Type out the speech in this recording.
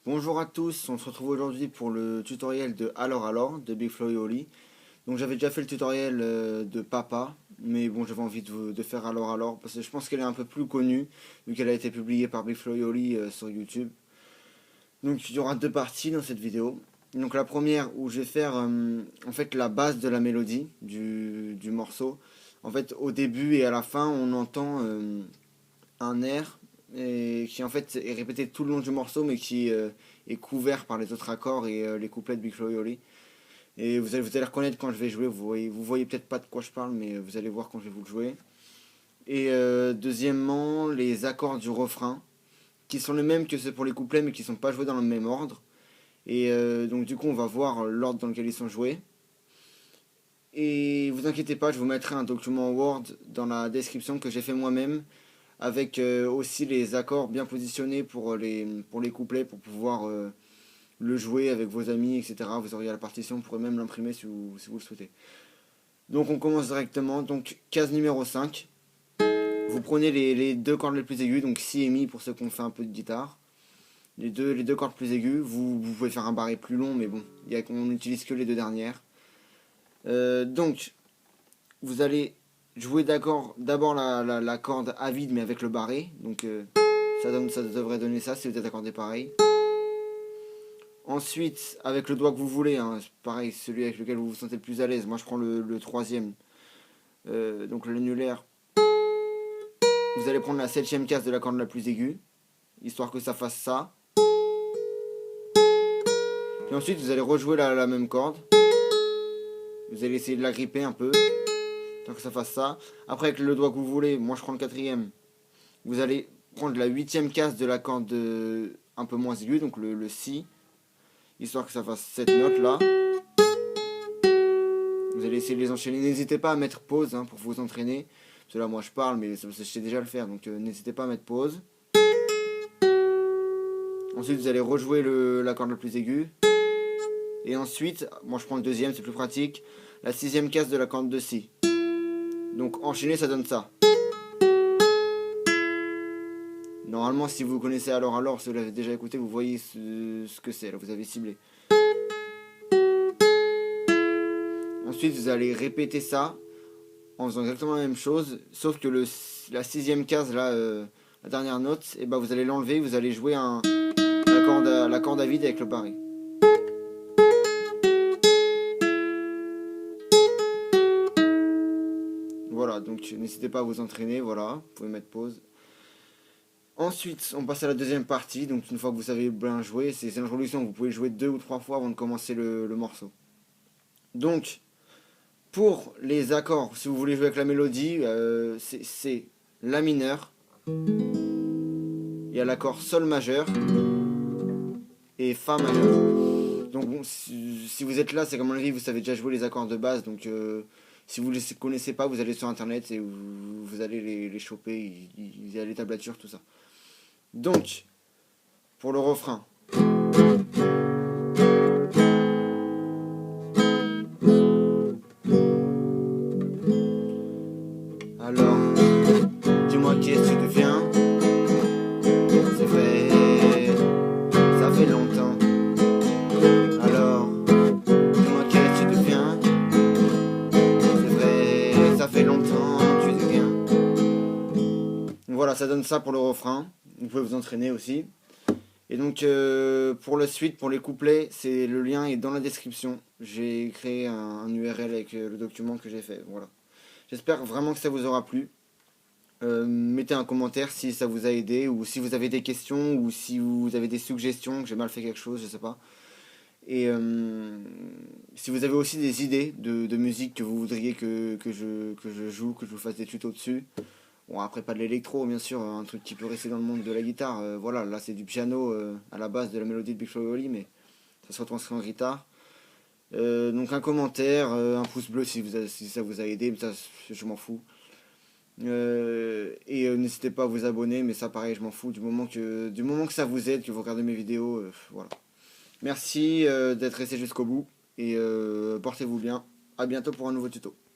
Bonjour à tous, on se retrouve aujourd'hui pour le tutoriel de Alors de Big Flo et Oli. Donc j'avais déjà fait le tutoriel de Papa, mais bon j'avais envie de faire Alors parce que je pense qu'elle est un peu plus connue vu qu'elle a été publiée par Big Flo et Oli sur YouTube. Donc il y aura deux parties dans cette vidéo. Donc la première où je vais faire en fait la base de la mélodie du morceau. En fait au début et à la fin on entend un air et qui en fait est répété tout le long du morceau mais qui est couvert par les autres accords et les couplets de Big Flo et Oli. Et vous allez reconnaître quand je vais jouer, vous voyez peut-être pas de quoi je parle mais vous allez voir quand je vais vous le jouer. Et deuxièmement, les accords du refrain qui sont les mêmes que ceux pour les couplets mais qui sont pas joués dans le même ordre. Et donc du coup on va voir l'ordre dans lequel ils sont joués. Et vous inquiétez pas, je vous mettrai un document Word dans la description que j'ai fait moi-même avec aussi les accords bien positionnés pour les couplets pour pouvoir le jouer avec vos amis, etc. Vous auriez la partition, vous pourrez même l'imprimer si vous le souhaitez. Donc on commence directement. Donc case numéro 5. Vous prenez les deux cordes les plus aiguës, donc si et mi pour ceux qui ont fait un peu de guitare. Les deux cordes plus aiguës, vous pouvez faire un barré plus long, mais bon, on n'utilise que les deux dernières. Donc, vous allez jouer d'abord la corde à vide, mais avec le barré. Donc, ça devrait donner ça si vous êtes accordé pareil. Ensuite, avec le doigt que vous voulez, hein, pareil, celui avec lequel vous vous sentez le plus à l'aise. Moi, je prends le troisième, donc l'annulaire. Vous allez prendre la septième case de la corde la plus aiguë, histoire que ça fasse ça. Puis ensuite, vous allez rejouer la même corde. Vous allez essayer de la gripper un peu, tant que ça fasse ça. Après, avec le doigt que vous voulez, moi je prends le quatrième. Vous allez prendre la huitième case de la corde un peu moins aiguë, donc le si, histoire que ça fasse cette note là. Vous allez essayer de les enchaîner. N'hésitez pas à mettre pause pour vous entraîner. Parce que là, moi je parle, mais je sais déjà le faire, donc n'hésitez pas à mettre pause. Ensuite, vous allez rejouer la corde la plus aiguë. Et ensuite, moi je prends le deuxième, c'est plus pratique. La sixième case de la corde de si. Donc enchaîner, ça donne ça. Normalement, si vous connaissez alors, si vous l'avez déjà écouté, vous voyez ce que c'est. Là, vous avez ciblé. Ensuite, vous allez répéter ça en faisant exactement la même chose, sauf que la sixième case, là, la dernière note, et ben vous allez l'enlever, vous allez jouer la corde à vide avec le barré. Voilà, donc n'hésitez pas à vous entraîner, voilà, vous pouvez mettre pause. Ensuite, on passe à la deuxième partie, donc une fois que vous savez bien jouer, c'est une introduction, vous pouvez jouer 2 ou 3 fois avant de commencer le morceau. Donc, pour les accords, si vous voulez jouer avec la mélodie, c'est La mineur, il y a l'accord Sol majeur et Fa majeur. Donc bon, si vous êtes là, c'est comme mon avis, vous savez déjà jouer les accords de base, donc si vous ne les connaissez pas, vous allez sur internet et vous allez les choper, il y a les tablatures, tout ça. Donc, pour le refrain. Alors, dis-moi qu'est-ce que tu deviens. C'est vrai, ça fait longtemps. Alors, dis-moi qu'est-ce que tu deviens. C'est vrai, ça fait longtemps, tu deviens. Voilà, ça donne ça pour le refrain. Vous pouvez vous entraîner aussi. Et donc pour la suite, pour les couplets, le lien est dans la description. J'ai créé un URL avec le document que j'ai fait. Voilà. J'espère vraiment que ça vous aura plu. Mettez un commentaire si ça vous a aidé, ou si vous avez des questions, ou si vous avez des suggestions, que j'ai mal fait quelque chose, je sais pas. Et si vous avez aussi des idées de musique que vous voudriez que je joue, que je vous fasse des tutos dessus. Bon, après pas de l'électro bien sûr, un truc qui peut rester dans le monde de la guitare. Voilà, là c'est du piano à la base de la mélodie de Big Flo et Oli, mais ça se retranscrit en guitare. Donc un commentaire, un pouce bleu si ça vous a aidé, mais ça je m'en fous. Et n'hésitez pas à vous abonner, mais ça pareil je m'en fous, du moment que ça vous aide, que vous regardez mes vidéos, voilà. Merci d'être resté jusqu'au bout, et portez-vous bien, à bientôt pour un nouveau tuto.